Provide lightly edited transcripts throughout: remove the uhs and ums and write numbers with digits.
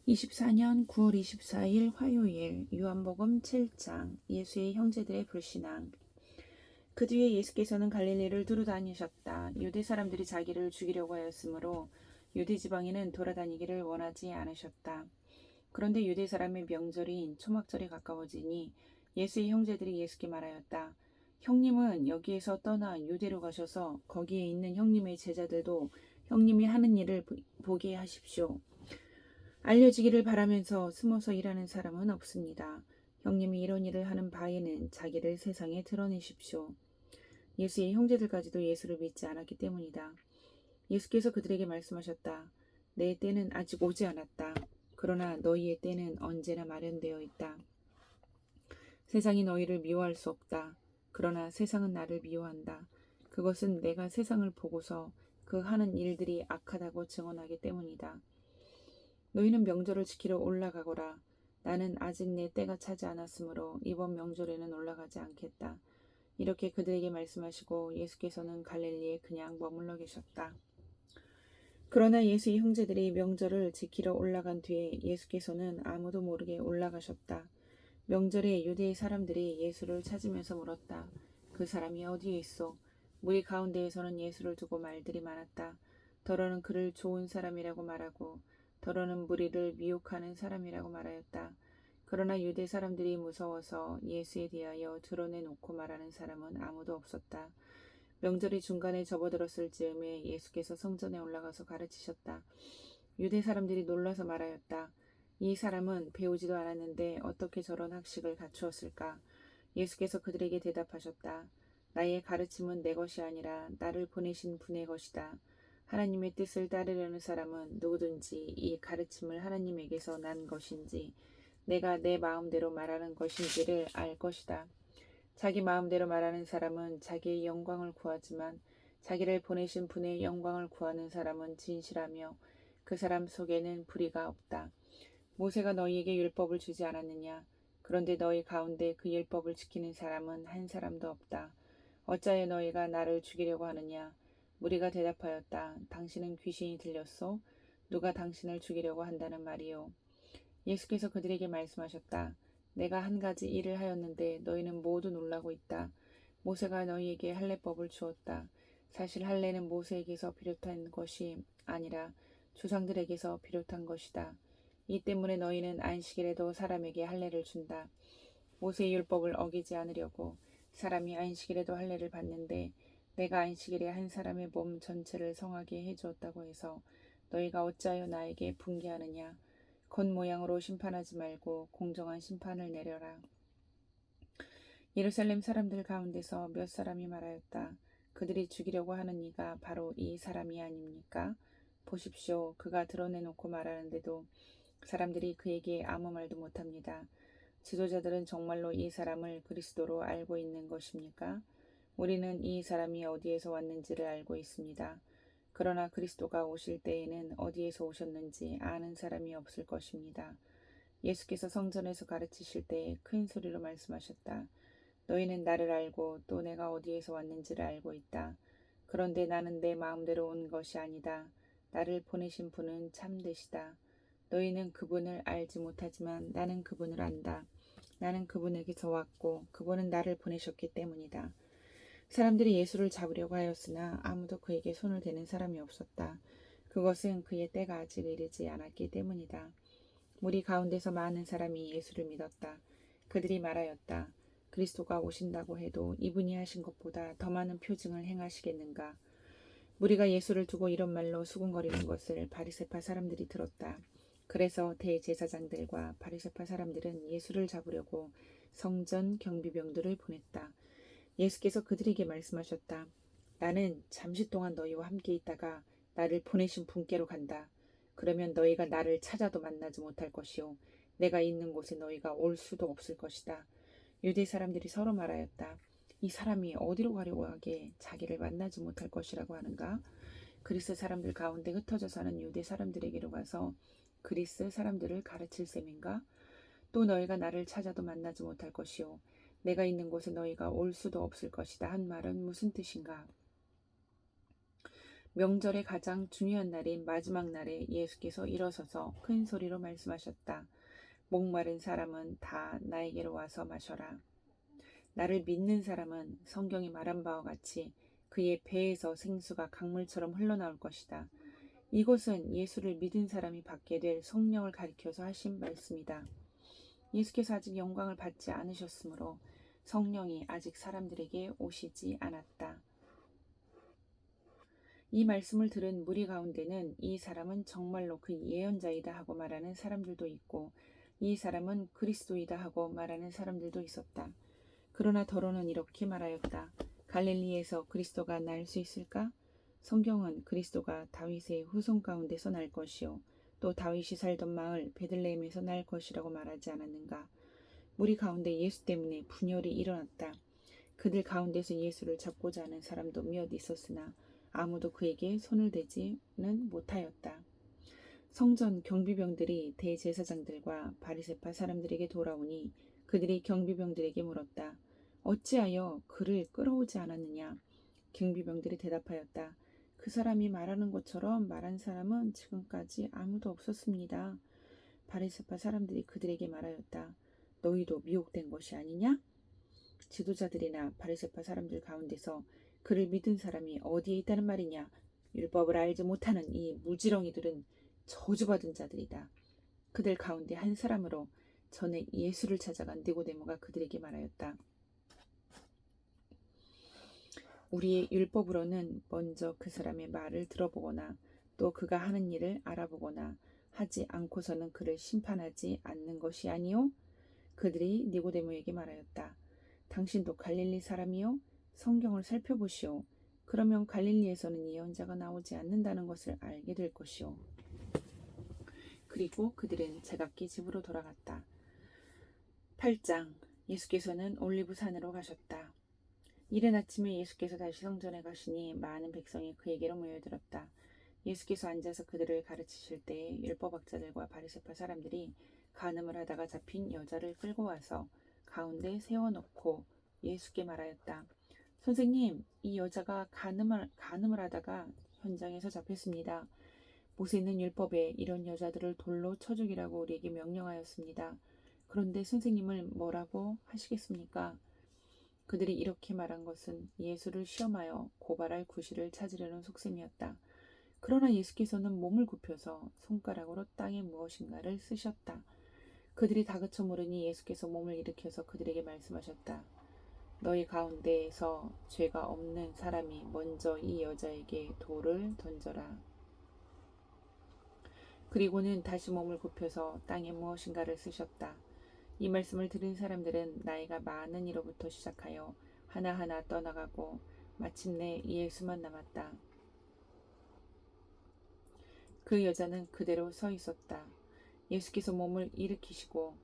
24년 9월 24일 화요일 요한복음 7장 예수의 형제들의 불신앙. 그 뒤에 예수께서는 갈릴리를 두루 다니셨다. 유대 사람들이 자기를 죽이려고 하였으므로 유대 지방에는 돌아다니기를 원하지 않으셨다. 그런데 유대 사람의 명절인 초막절이 가까워지니 예수의 형제들이 예수께 말하였다. 형님은 여기에서 떠나 유대로 가셔서 거기에 있는 형님의 제자들도 형님이 하는 일을 보게 하십시오. 알려지기를 바라면서 숨어서 일하는 사람은 없습니다. 형님이 이런 일을 하는 바에는 자기를 세상에 드러내십시오. 예수의 형제들까지도 예수를 믿지 않았기 때문이다. 예수께서 그들에게 말씀하셨다. 내 때는 아직 오지 않았다. 그러나 너희의 때는 언제나 마련되어 있다. 세상이 너희를 미워할 수 없다. 그러나 세상은 나를 미워한다. 그것은 내가 세상을 보고서 그 하는 일들이 악하다고 증언하기 때문이다. 너희는 명절을 지키러 올라가거라. 나는 아직 내 때가 차지 않았으므로 이번 명절에는 올라가지 않겠다. 이렇게 그들에게 말씀하시고 예수께서는 갈릴리에 그냥 머물러 계셨다. 그러나 예수의 형제들이 명절을 지키러 올라간 뒤에 예수께서는 아무도 모르게 올라가셨다. 명절에 유대의 사람들이 예수를 찾으면서 물었다. 그 사람이 어디에 있어? 무리 가운데에서는 예수를 두고 말들이 많았다. 더러는 그를 좋은 사람이라고 말하고 더러는 무리를 미혹하는 사람이라고 말하였다. 그러나 유대 사람들이 무서워서 예수에 대하여 드러내놓고 말하는 사람은 아무도 없었다. 명절이 중간에 접어들었을 즈음에 예수께서 성전에 올라가서 가르치셨다. 유대 사람들이 놀라서 말하였다. 이 사람은 배우지도 않았는데 어떻게 저런 학식을 갖추었을까? 예수께서 그들에게 대답하셨다. 나의 가르침은 내 것이 아니라 나를 보내신 분의 것이다. 하나님의 뜻을 따르려는 사람은 누구든지 이 가르침을 하나님에게서 난 것인지 내가 내 마음대로 말하는 것인지를 알 것이다. 자기 마음대로 말하는 사람은 자기의 영광을 구하지만 자기를 보내신 분의 영광을 구하는 사람은 진실하며 그 사람 속에는 불의가 없다. 모세가 너희에게 율법을 주지 않았느냐? 그런데 너희 가운데 그 율법을 지키는 사람은 한 사람도 없다. 어찌하여 너희가 나를 죽이려고 하느냐? 무리가 대답하였다. 당신은 귀신이 들렸소? 누가 당신을 죽이려고 한다는 말이요? 예수께서 그들에게 말씀하셨다. 내가 한 가지 일을 하였는데 너희는 모두 놀라고 있다. 모세가 너희에게 할례법을 주었다. 사실 할례는 모세에게서 비롯한 것이 아니라 조상들에게서 비롯한 것이다. 이 때문에 너희는 안식일에도 사람에게 할례를 준다. 모세의 율법을 어기지 않으려고 사람이 안식일에도 할례를 받는데 내가 안식일에 한 사람의 몸 전체를 성하게 해주었다고 해서 너희가 어찌하여 나에게 분개하느냐. 겉모양으로 심판하지 말고 공정한 심판을 내려라. 예루살렘 사람들 가운데서 몇 사람이 말하였다. 그들이 죽이려고 하는 이가 바로 이 사람이 아닙니까? 보십시오. 그가 드러내놓고 말하는데도 사람들이 그에게 아무 말도 못합니다. 지도자들은 정말로 이 사람을 그리스도로 알고 있는 것입니까? 우리는 이 사람이 어디에서 왔는지를 알고 있습니다. 그러나 그리스도가 오실 때에는 어디에서 오셨는지 아는 사람이 없을 것입니다. 예수께서 성전에서 가르치실 때 큰 소리로 말씀하셨다. 너희는 나를 알고 또 내가 어디에서 왔는지를 알고 있다. 그런데 나는 내 마음대로 온 것이 아니다. 나를 보내신 분은 참되시다. 너희는 그분을 알지 못하지만 나는 그분을 안다. 나는 그분에게서 왔고 그분은 나를 보내셨기 때문이다. 사람들이 예수를 잡으려고 하였으나 아무도 그에게 손을 대는 사람이 없었다. 그것은 그의 때가 아직 이르지 않았기 때문이다. 무리 가운데서 많은 사람이 예수를 믿었다. 그들이 말하였다. 그리스도가 오신다고 해도 이분이 하신 것보다 더 많은 표징을 행하시겠는가? 무리가 예수를 두고 이런 말로 수군거리는 것을 바리새파 사람들이 들었다. 그래서 대제사장들과 바리새파 사람들은 예수를 잡으려고 성전 경비병들을 보냈다. 예수께서 그들에게 말씀하셨다. 나는 잠시 동안 너희와 함께 있다가 나를 보내신 분께로 간다. 그러면 너희가 나를 찾아도 만나지 못할 것이요 내가 있는 곳에 너희가 올 수도 없을 것이다. 유대 사람들이 서로 말하였다. 이 사람이 어디로 가려고 하기에 자기를 만나지 못할 것이라고 하는가? 그리스 사람들 가운데 흩어져 사는 유대 사람들에게로 가서 그리스 사람들을 가르칠 셈인가? 또 너희가 나를 찾아도 만나지 못할 것이요 내가 있는 곳에 너희가 올 수도 없을 것이다 한 말은 무슨 뜻인가? 명절의 가장 중요한 날인 마지막 날에 예수께서 일어서서 큰 소리로 말씀하셨다. 목마른 사람은 다 나에게로 와서 마셔라. 나를 믿는 사람은 성경이 말한 바와 같이 그의 배에서 생수가 강물처럼 흘러나올 것이다. 이것은 예수를 믿은 사람이 받게 될 성령을 가리켜서 하신 말씀이다. 예수께서 아직 영광을 받지 않으셨으므로 성령이 아직 사람들에게 오시지 않았다. 이 말씀을 들은 무리 가운데는 이 사람은 정말로 그 예언자이다 하고 말하는 사람들도 있고 이 사람은 그리스도이다 하고 말하는 사람들도 있었다. 그러나 더러는 이렇게 말하였다. 갈릴리에서 그리스도가 날 수 있을까? 성경은 그리스도가 다윗의 후손 가운데서 날 것이요 또 다윗이 살던 마을 베들레헴에서 날 것이라고 말하지 않았는가? 무리 가운데 예수 때문에 분열이 일어났다. 그들 가운데서 예수를 잡고자 하는 사람도 몇 있었으나 아무도 그에게 손을 대지는 못하였다. 성전 경비병들이 대제사장들과 바리새파 사람들에게 돌아오니 그들이 경비병들에게 물었다. 어찌하여 그를 끌어오지 않았느냐? 경비병들이 대답하였다. 그 사람이 말하는 것처럼 말한 사람은 지금까지 아무도 없었습니다. 바리새파 사람들이 그들에게 말하였다. 너희도 미혹된 것이 아니냐? 지도자들이나 바리새파 사람들 가운데서 그를 믿은 사람이 어디에 있다는 말이냐? 율법을 알지 못하는 이 무지렁이들은 저주받은 자들이다. 그들 가운데 한 사람으로 전에 예수를 찾아간 니고데모가 그들에게 말하였다. 우리의 율법으로는 먼저 그 사람의 말을 들어보거나 또 그가 하는 일을 알아보거나 하지 않고서는 그를 심판하지 않는 것이 아니요? 그들이 니고데모에게 말하였다. 당신도 갈릴리 사람이요? 성경을 살펴보시오. 그러면 갈릴리에서는 예언자가 나오지 않는다는 것을 알게 될 것이오. 그리고 그들은 제각기 집으로 돌아갔다. 8장. 예수께서는 올리브 산으로 가셨다. 이른 아침에 예수께서 다시 성전에 가시니 많은 백성이 그에게로 모여들었다. 예수께서 앉아서 그들을 가르치실 때에 율법학자들과 바리새파 사람들이 간음을 하다가 잡힌 여자를 끌고 와서 가운데 세워놓고 예수께 말하였다. 선생님, 이 여자가 간음을 하다가 현장에서 잡혔습니다. 모세는 율법에 이런 여자들을 돌로 쳐 죽이라고 우리에게 명령하였습니다. 그런데 선생님을 뭐라고 하시겠습니까? 그들이 이렇게 말한 것은 예수를 시험하여 고발할 구실을 찾으려는 속셈이었다. 그러나 예수께서는 몸을 굽혀서 손가락으로 땅에 무엇인가를 쓰셨다. 그들이 다그쳐 물으니 예수께서 몸을 일으켜서 그들에게 말씀하셨다. 너희 가운데에서 죄가 없는 사람이 먼저 이 여자에게 돌을 던져라. 그리고는 다시 몸을 굽혀서 땅에 무엇인가를 쓰셨다. 이 말씀을 들은 사람들은 나이가 많은 이로부터 시작하여 하나하나 떠나가고 마침내 예수만 남았다. 그 여자는 그대로 서 있었다. 예수께서 몸을 일으키시고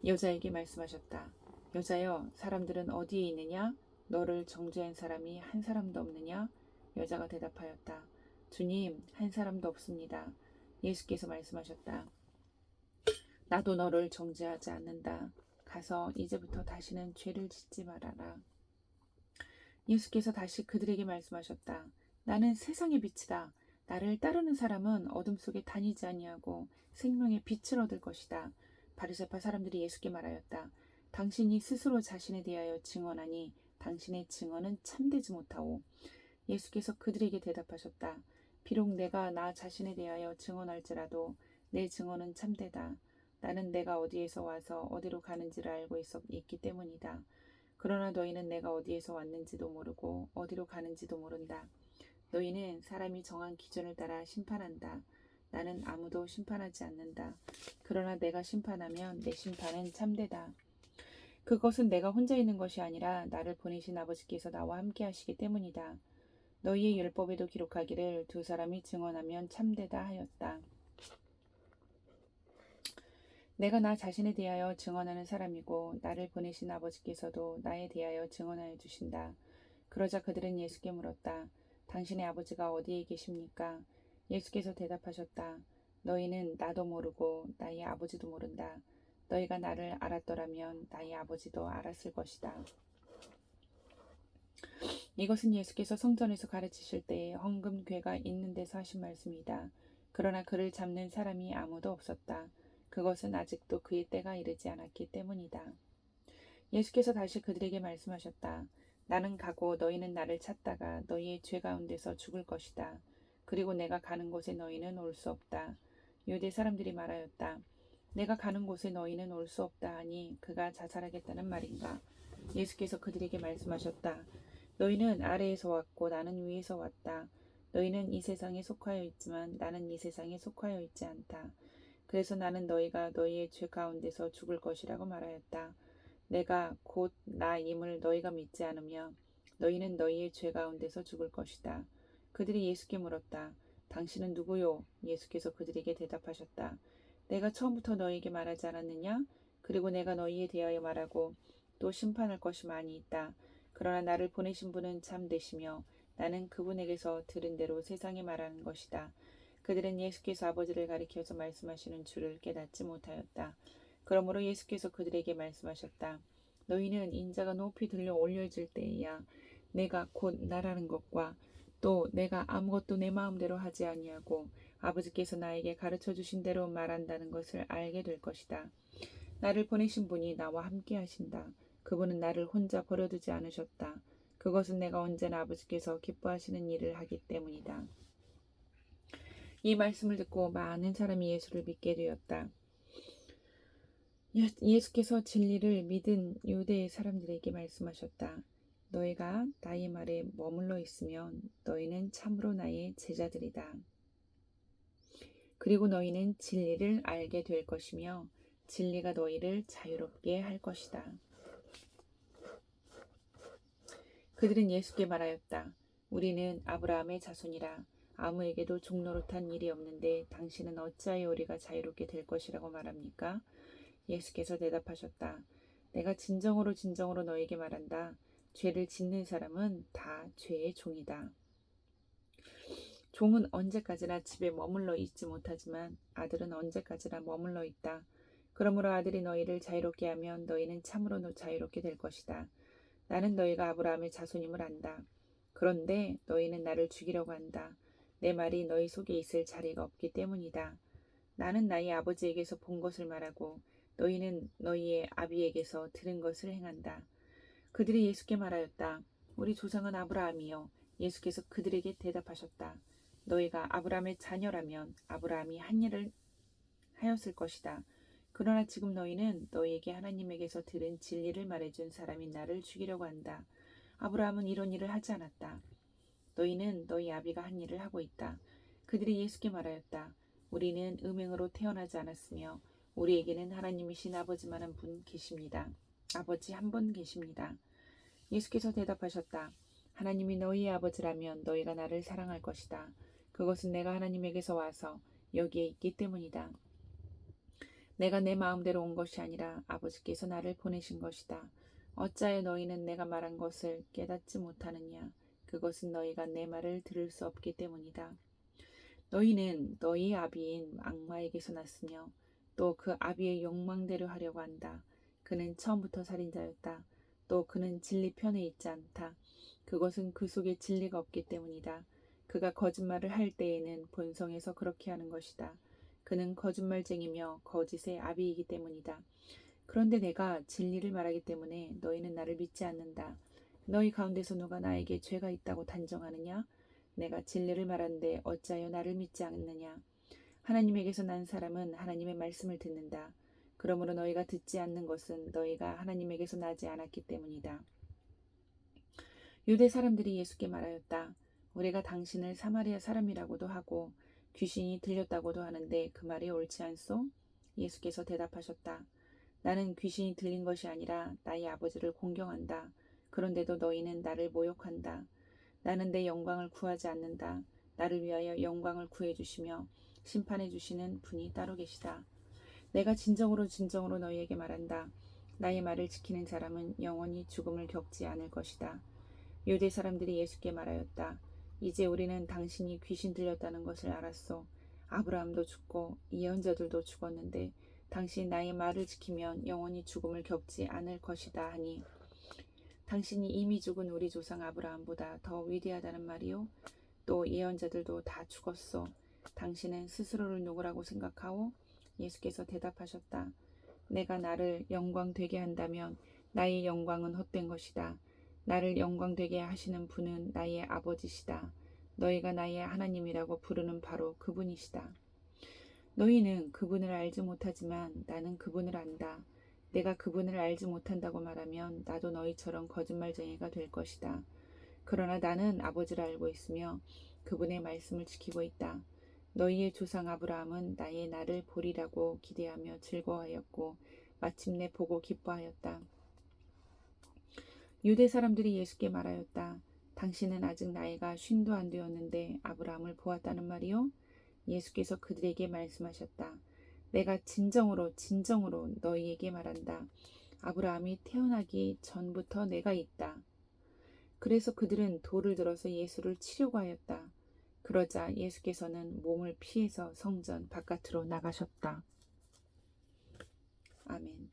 여자에게 말씀하셨다. 여자여, 사람들은 어디에 있느냐? 너를 정죄한 사람이 한 사람도 없느냐? 여자가 대답하였다. 주님, 한 사람도 없습니다. 예수께서 말씀하셨다. 나도 너를 정죄하지 않는다. 가서 이제부터 다시는 죄를 짓지 말아라. 예수께서 다시 그들에게 말씀하셨다. 나는 세상의 빛이다. 나를 따르는 사람은 어둠 속에 다니지 아니하고 생명의 빛을 얻을 것이다. 바리새파 사람들이 예수께 말하였다. 당신이 스스로 자신에 대하여 증언하니 당신의 증언은 참되지 못하오. 예수께서 그들에게 대답하셨다. 비록 내가 나 자신에 대하여 증언할지라도 내 증언은 참되다. 나는 내가 어디에서 와서 어디로 가는지를 알고 있기 때문이다. 그러나 너희는 내가 어디에서 왔는지도 모르고 어디로 가는지도 모른다. 너희는 사람이 정한 기준을 따라 심판한다. 나는 아무도 심판하지 않는다. 그러나 내가 심판하면 내 심판은 참되다. 그것은 내가 혼자 있는 것이 아니라 나를 보내신 아버지께서 나와 함께 하시기 때문이다. 너희의 율법에도 기록하기를 두 사람이 증언하면 참되다 하였다. 내가 나 자신에 대하여 증언하는 사람이고 나를 보내신 아버지께서도 나에 대하여 증언하여 주신다. 그러자 그들은 예수께 물었다. 당신의 아버지가 어디에 계십니까? 예수께서 대답하셨다. 너희는 나도 모르고 나의 아버지도 모른다. 너희가 나를 알았더라면 나의 아버지도 알았을 것이다. 이것은 예수께서 성전에서 가르치실 때에 헌금궤가 있는 데서 하신 말씀이다. 그러나 그를 잡는 사람이 아무도 없었다. 그것은 아직도 그의 때가 이르지 않았기 때문이다. 예수께서 다시 그들에게 말씀하셨다. 나는 가고 너희는 나를 찾다가 너희의 죄 가운데서 죽을 것이다. 그리고 내가 가는 곳에 너희는 올 수 없다. 유대 사람들이 말하였다. 내가 가는 곳에 너희는 올 수 없다 하니 그가 자살하겠다는 말인가? 예수께서 그들에게 말씀하셨다. 너희는 아래에서 왔고 나는 위에서 왔다. 너희는 이 세상에 속하여 있지만 나는 이 세상에 속하여 있지 않다. 그래서 나는 너희가 너희의 죄 가운데서 죽을 것이라고 말하였다. 내가 곧 나임을 너희가 믿지 않으며 너희는 너희의 죄 가운데서 죽을 것이다. 그들이 예수께 물었다. 당신은 누구요? 예수께서 그들에게 대답하셨다. 내가 처음부터 너희에게 말하지 않았느냐? 그리고 내가 너희에 대하여 말하고 또 심판할 것이 많이 있다. 그러나 나를 보내신 분은 참되시며 나는 그분에게서 들은 대로 세상에 말하는 것이다. 그들은 예수께서 아버지를 가리켜서 말씀하시는 줄을 깨닫지 못하였다. 그러므로 예수께서 그들에게 말씀하셨다. 너희는 인자가 높이 들려 올려질 때에야 내가 곧 나라는 것과 또 내가 아무것도 내 마음대로 하지 아니하고 아버지께서 나에게 가르쳐 주신 대로 말한다는 것을 알게 될 것이다. 나를 보내신 분이 나와 함께 하신다. 그분은 나를 혼자 버려두지 않으셨다. 그것은 내가 언제나 아버지께서 기뻐하시는 일을 하기 때문이다. 이 말씀을 듣고 많은 사람이 예수를 믿게 되었다. 예수께서 진리를 믿은 유대의 사람들에게 말씀하셨다. 너희가 나의 말에 머물러 있으면 너희는 참으로 나의 제자들이다. 그리고 너희는 진리를 알게 될 것이며 진리가 너희를 자유롭게 할 것이다. 그들은 예수께 말하였다. 우리는 아브라함의 자손이라 아무에게도 종노릇한 일이 없는데 당신은 어찌하여 우리가 자유롭게 될 것이라고 말합니까? 예수께서 대답하셨다. 내가 진정으로 진정으로 너에게 말한다. 죄를 짓는 사람은 다 죄의 종이다. 종은 언제까지나 집에 머물러 있지 못하지만 아들은 언제까지나 머물러 있다. 그러므로 아들이 너희를 자유롭게 하면 너희는 참으로 자유롭게 될 것이다. 나는 너희가 아브라함의 자손임을 안다. 그런데 너희는 나를 죽이려고 한다. 내 말이 너희 속에 있을 자리가 없기 때문이다. 나는 나의 아버지에게서 본 것을 말하고 너희는 너희의 아비에게서 들은 것을 행한다. 그들이 예수께 말하였다. 우리 조상은 아브라함이요. 예수께서 그들에게 대답하셨다. 너희가 아브라함의 자녀라면 아브라함이 한 일을 하였을 것이다. 그러나 지금 너희는 너희에게 하나님에게서 들은 진리를 말해준 사람인 나를 죽이려고 한다. 아브라함은 이런 일을 하지 않았다. 너희는 너희 아비가 한 일을 하고 있다. 그들이 예수께 말하였다. 우리는 음행으로 태어나지 않았으며 우리에게는 하나님이신 아버지만 한 분 계십니다. 아버지 한 분 계십니다. 예수께서 대답하셨다. 하나님이 너희의 아버지라면 너희가 나를 사랑할 것이다. 그것은 내가 하나님에게서 와서 여기에 있기 때문이다. 내가 내 마음대로 온 것이 아니라 아버지께서 나를 보내신 것이다. 어찌하여 너희는 내가 말한 것을 깨닫지 못하느냐? 그것은 너희가 내 말을 들을 수 없기 때문이다. 너희는 너희 아비인 악마에게서 났으며 또 그 아비의 욕망대로 하려고 한다. 그는 처음부터 살인자였다. 또 그는 진리 편에 있지 않다. 그것은 그 속에 진리가 없기 때문이다. 그가 거짓말을 할 때에는 본성에서 그렇게 하는 것이다. 그는 거짓말쟁이며 거짓의 아비이기 때문이다. 그런데 내가 진리를 말하기 때문에 너희는 나를 믿지 않는다. 너희 가운데서 누가 나에게 죄가 있다고 단정하느냐? 내가 진리를 말하는데 어찌하여 나를 믿지 않느냐? 하나님에게서 난 사람은 하나님의 말씀을 듣는다. 그러므로 너희가 듣지 않는 것은 너희가 하나님에게서 나지 않았기 때문이다. 유대 사람들이 예수께 말하였다. 우리가 당신을 사마리아 사람이라고도 하고 귀신이 들렸다고도 하는데 그 말이 옳지 않소? 예수께서 대답하셨다. 나는 귀신이 들린 것이 아니라 나의 아버지를 공경한다. 그런데도 너희는 나를 모욕한다. 나는 내 영광을 구하지 않는다. 나를 위하여 영광을 구해주시며 심판해 주시는 분이 따로 계시다. 내가 진정으로 진정으로 너희에게 말한다. 나의 말을 지키는 사람은 영원히 죽음을 겪지 않을 것이다. 유대 사람들이 예수께 말하였다. 이제 우리는 당신이 귀신 들렸다는 것을 알았소. 아브라함도 죽고 예언자들도 죽었는데 당신이 나의 말을 지키면 영원히 죽음을 겪지 않을 것이다 하니 당신이 이미 죽은 우리 조상 아브라함보다 더 위대하다는 말이요. 또 예언자들도 다 죽었소. 당신은 스스로를 누구라고 생각하오? 예수께서 대답하셨다. 내가 나를 영광되게 한다면 나의 영광은 헛된 것이다. 나를 영광되게 하시는 분은 나의 아버지시다. 너희가 나의 하나님이라고 부르는 바로 그분이시다. 너희는 그분을 알지 못하지만 나는 그분을 안다. 내가 그분을 알지 못한다고 말하면 나도 너희처럼 거짓말쟁이가 될 것이다. 그러나 나는 아버지를 알고 있으며 그분의 말씀을 지키고 있다. 너희의 조상 아브라함은 나의 날을 보리라고 기대하며 즐거워하였고 마침내 보고 기뻐하였다. 유대 사람들이 예수께 말하였다. 당신은 아직 나이가 50도 안 되었는데 아브라함을 보았다는 말이요? 예수께서 그들에게 말씀하셨다. 내가 진정으로 너희에게 말한다. 아브라함이 태어나기 전부터 내가 있다. 그래서 그들은 돌을 들어서 예수를 치려고 하였다. 그러자 예수께서는 몸을 피해서 성전 바깥으로 나가셨다. 아멘.